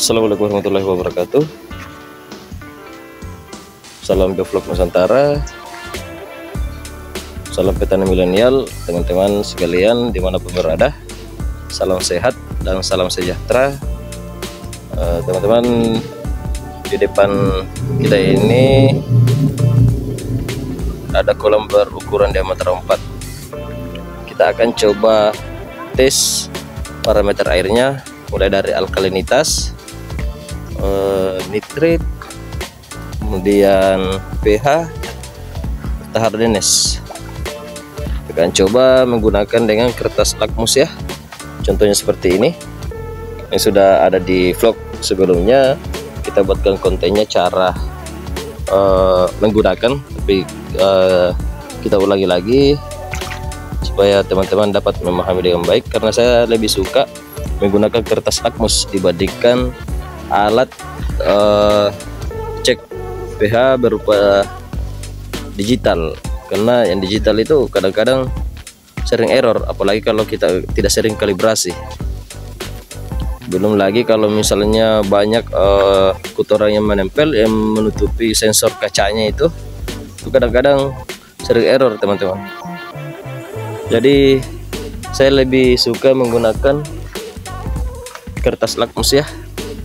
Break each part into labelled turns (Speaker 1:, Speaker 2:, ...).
Speaker 1: Assalamualaikum warahmatullahi wabarakatuh. Salam Devlog Nusantara. Salam petani milenial, teman-teman sekalian dimanapun berada. Salam sehat dan salam sejahtera. Teman-teman, di depan kita ini ada kolam berukuran diameter 4. Kita akan coba tes parameter airnya, mulai dari alkalinitas, nitrit, kemudian pH, serta hardness. Kita akan coba menggunakan dengan kertas lakmus ya, contohnya seperti ini. Yang sudah ada di vlog sebelumnya, kita buatkan kontennya cara menggunakan, tapi kita ulangi lagi supaya teman-teman dapat memahami dengan baik, karena saya lebih suka menggunakan kertas lakmus dibandingkan alat cek pH berupa digital, karena yang digital itu kadang-kadang sering error, apalagi kalau kita tidak sering kalibrasi. Belum lagi kalau misalnya banyak kotoran yang menempel yang menutupi sensor kacanya, itu kadang-kadang sering error teman-teman. Jadi saya lebih suka menggunakan kertas lakmus ya,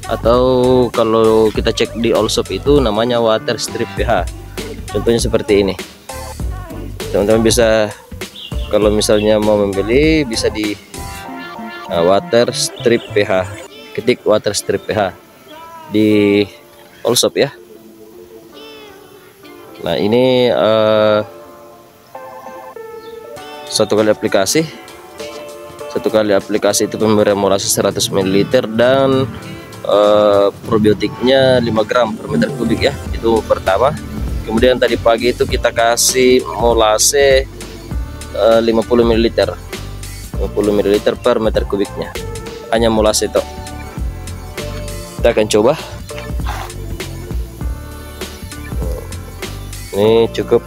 Speaker 1: atau kalau kita cek di Allshop itu namanya water strip pH. Contohnya seperti ini. Teman-teman bisa, kalau misalnya mau membeli, bisa di water strip pH, ketik water strip pH di Allshop ya. Nah ini satu kali aplikasi itu pemberian molase 100 ml dan probiotiknya 5 gram per meter kubik ya, itu pertama. Kemudian tadi pagi itu kita kasih molase 50 ml per meter kubiknya, hanya molase itu. Kita akan coba. Ini cukup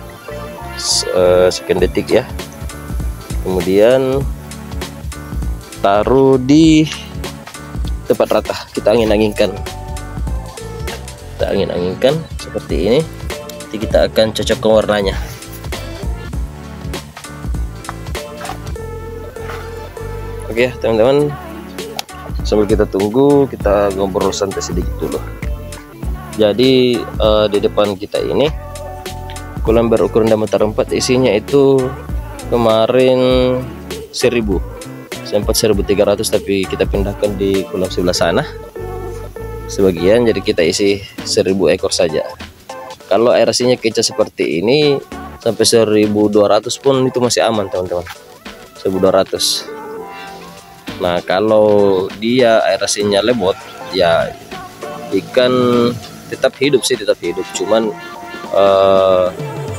Speaker 1: sekian detik ya. Kemudian taruh di tempat rata, kita angin-anginkan seperti ini. Nanti kita akan cocokkan warnanya. Oke teman-teman, sambil kita tunggu, kita ngobrol santai sedikit dulu. Di depan kita ini kolam berukuran diameter 4, isinya itu kemarin 1000, sempat 1300, tapi kita pindahkan di kolam sebelah sana sebagian, jadi kita isi 1000 ekor saja. Kalau aerasinya kecil seperti ini sampai 1200 pun itu masih aman teman-teman, 1200. Nah kalau dia aerasinya lemot ya, ikan tetap hidup, cuman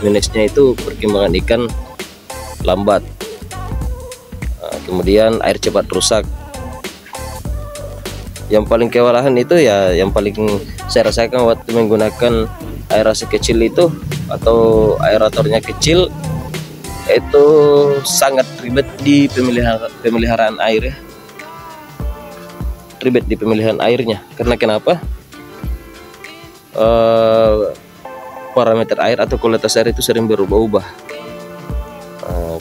Speaker 1: minusnya itu perkembangan ikan lambat. Kemudian air cepat rusak. Yang paling kewalahan itu ya, yang paling saya rasakan waktu menggunakan aerasi kecil itu, atau aeratornya kecil, itu sangat ribet di pemeliharaan air ya. Ribet di pemilihan airnya, karena kenapa? Parameter air atau kualitas air itu sering berubah-ubah.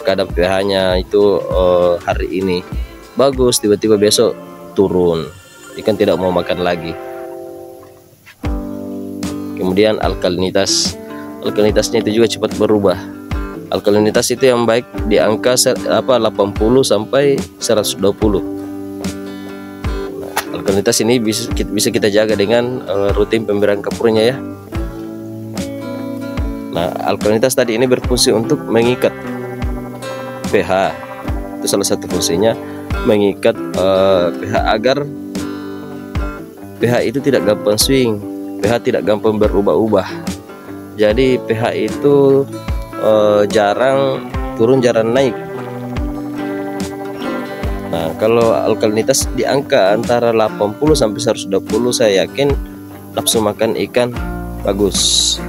Speaker 1: Kadang pH-nya itu hari ini bagus, tiba-tiba besok turun, ikan tidak mau makan lagi. Kemudian alkalinitasnya itu juga cepat berubah. Alkalinitas itu yang baik di angka 80 sampai 120. Nah, alkalinitas ini bisa kita jaga dengan rutin pemberian kapurnya ya. Nah alkalinitas tadi ini berfungsi untuk mengikat pH, itu salah satu fungsinya, mengikat pH agar pH itu tidak gampang swing, pH tidak gampang berubah-ubah. Jadi pH itu jarang turun, jarang naik. Nah kalau alkalinitas di angka antara 80 sampai 120, saya yakin nafsu makan ikan bagus.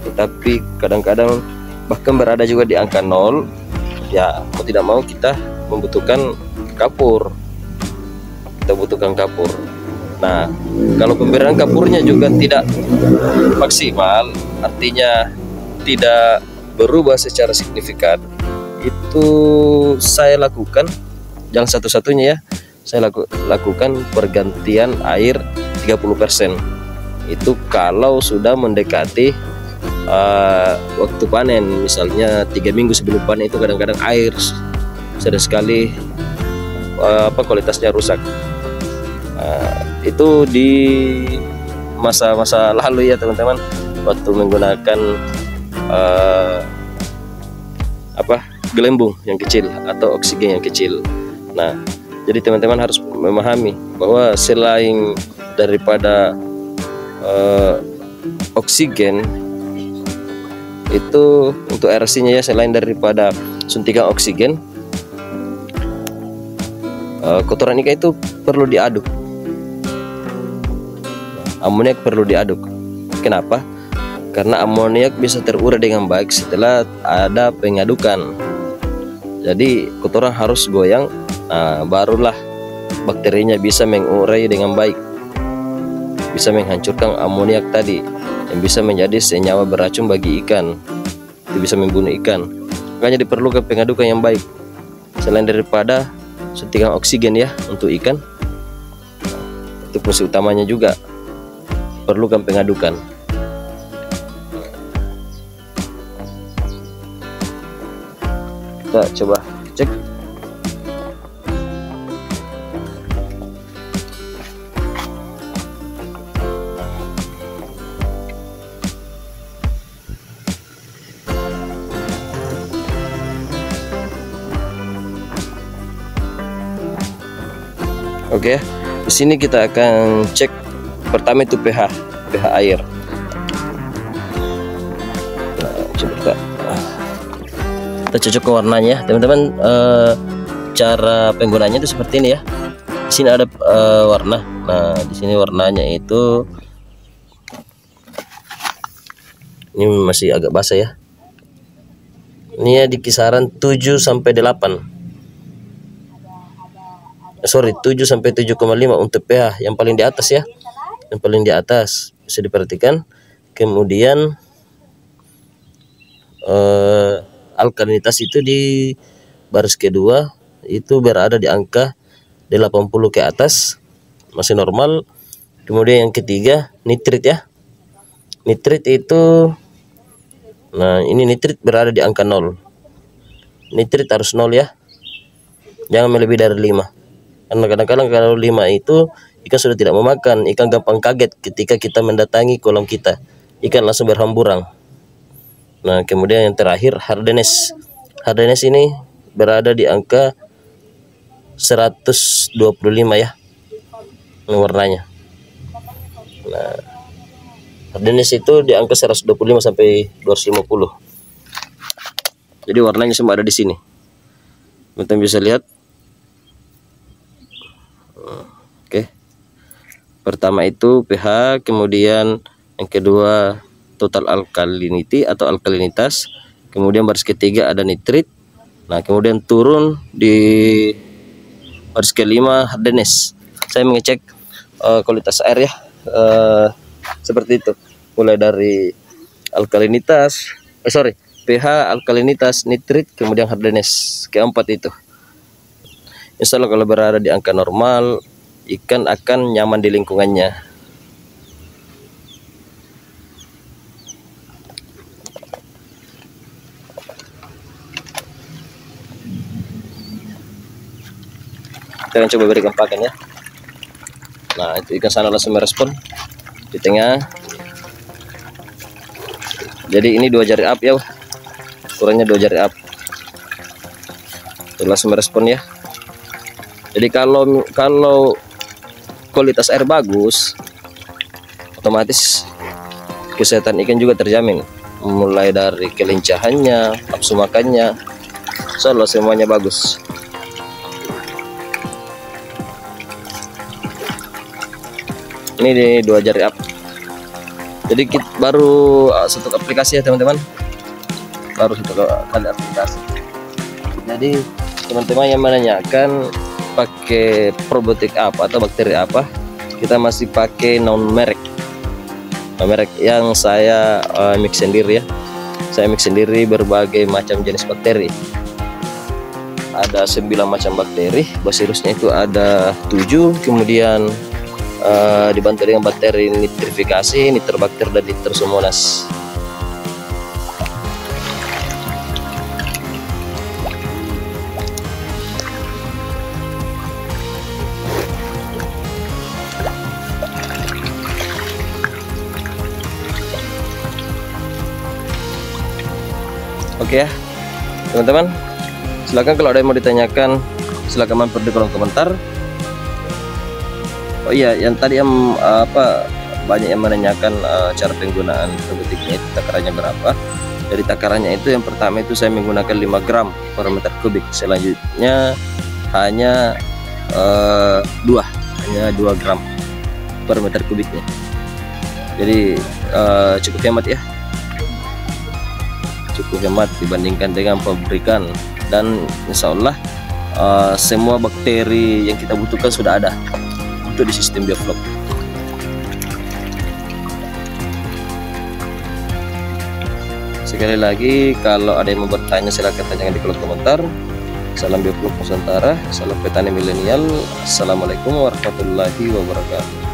Speaker 1: Tetapi kadang-kadang bahkan berada juga di angka 0 ya, mau tidak mau kita membutuhkan kapur. Nah, kalau pemberian kapurnya juga tidak maksimal, artinya tidak berubah secara signifikan, itu saya lakukan yang satu-satunya ya, saya lakukan pergantian air 30%. Itu kalau sudah mendekati waktu panen, misalnya 3 minggu sebelum panen, itu kadang-kadang air sering sekali kualitasnya rusak. Itu di masa-masa lalu ya teman-teman, waktu menggunakan gelembung yang kecil atau oksigen yang kecil. Nah, jadi teman-teman harus memahami bahwa selain daripada oksigen itu untuk aerasinya ya, selain daripada suntikan oksigen, kotoran ikan itu perlu diaduk. Amoniak perlu diaduk. Kenapa? Karena amoniak bisa terurai dengan baik setelah ada pengadukan. Jadi kotoran harus goyang, barulah bakterinya bisa mengurai dengan baik, bisa menghancurkan amoniak tadi yang bisa menjadi senyawa beracun bagi ikan, itu bisa membunuh ikan. Makanya diperlukan pengadukan yang baik. Selain daripada suntikan oksigen ya untuk ikan, itu fungsi utamanya juga perlukan pengadukan. Kita coba cek. Oke, di sini kita akan cek pertama itu pH air. Nah, coba kita cocok ke warnanya, teman-teman. Cara penggunanya itu seperti ini ya. Di sini ada warna. Nah, di sini warnanya itu ini masih agak basah ya. Ini ya di kisaran 7 sampai 8. Sorry, 7 sampai 7,5 untuk pH yang paling di atas ya. Yang paling di atas bisa diperhatikan. Kemudian alkalinitas itu di baris kedua itu berada di angka 80 ke atas, masih normal. Kemudian yang ketiga nitrit ya. Nitrit itu, nah ini nitrit berada di angka 0. Nitrit harus 0 ya, jangan melebihi dari 5. Karena kadang-kadang kalau 5 itu ikan sudah tidak mau makan. Ikan gampang kaget ketika kita mendatangi kolam kita, ikan langsung berhamburan. Nah, kemudian yang terakhir hardness. Hardness ini berada di angka 125 ya warnanya. Nah, hardness itu di angka 125 sampai 250. Jadi warnanya semua ada di sini. Kita bisa lihat. Oke. Pertama itu pH, kemudian yang kedua total alkalinity atau alkalinitas, kemudian baris ketiga ada nitrit. Nah, kemudian turun di baris kelima hardness. Saya mengecek kualitas air ya, seperti itu, mulai dari alkalinitas, pH, alkalinitas, nitrit, kemudian hardness, keempat itu. Insya Allah kalau berada di angka normal, ikan akan nyaman di lingkungannya. Kita akan coba berikan pakan ya. Nah, itu ikan sana langsung merespon di tengah. Jadi ini 2 jari up ya, ukurannya 2 jari up. Itu langsung merespon ya. Jadi kalau kualitas air bagus, otomatis kesehatan ikan juga terjamin, mulai dari kelincahannya, nafsu makannya, insya Allah semuanya bagus. Ini di 2 jari up. Jadi kita baru satu aplikasi ya teman-teman, baru satu kali aplikasi. Jadi teman-teman yang menanyakan pakai probiotik apa atau bakteri apa, kita masih pakai non merek yang saya mix sendiri ya. Saya mix sendiri berbagai macam jenis bakteri. Ada 9 macam bakteri. Bacillusnya itu ada 7, kemudian dibantu dengan bakteri nitrifikasi, nitrobakter dan nitrosomonas. Oke ya teman-teman, silakan kalau ada yang mau ditanyakan silakan mampir di kolom komentar. Oh iya, yang tadi yang banyak yang menanyakan cara penggunaan probiotiknya itu takarannya berapa. Dari takarannya itu yang pertama itu saya menggunakan 5 gram per meter kubik, selanjutnya hanya 2 gram per meter kubiknya. Jadi cukup hemat ya, cukup hemat dibandingkan dengan pabrikan, dan insya Allah semua bakteri yang kita butuhkan sudah ada untuk di sistem bioflok. Sekali lagi, kalau ada yang mau bertanya silahkan tanyakan di kolom komentar. Salam bioflok Nusantara, salam petani milenial. Assalamualaikum warahmatullahi wabarakatuh.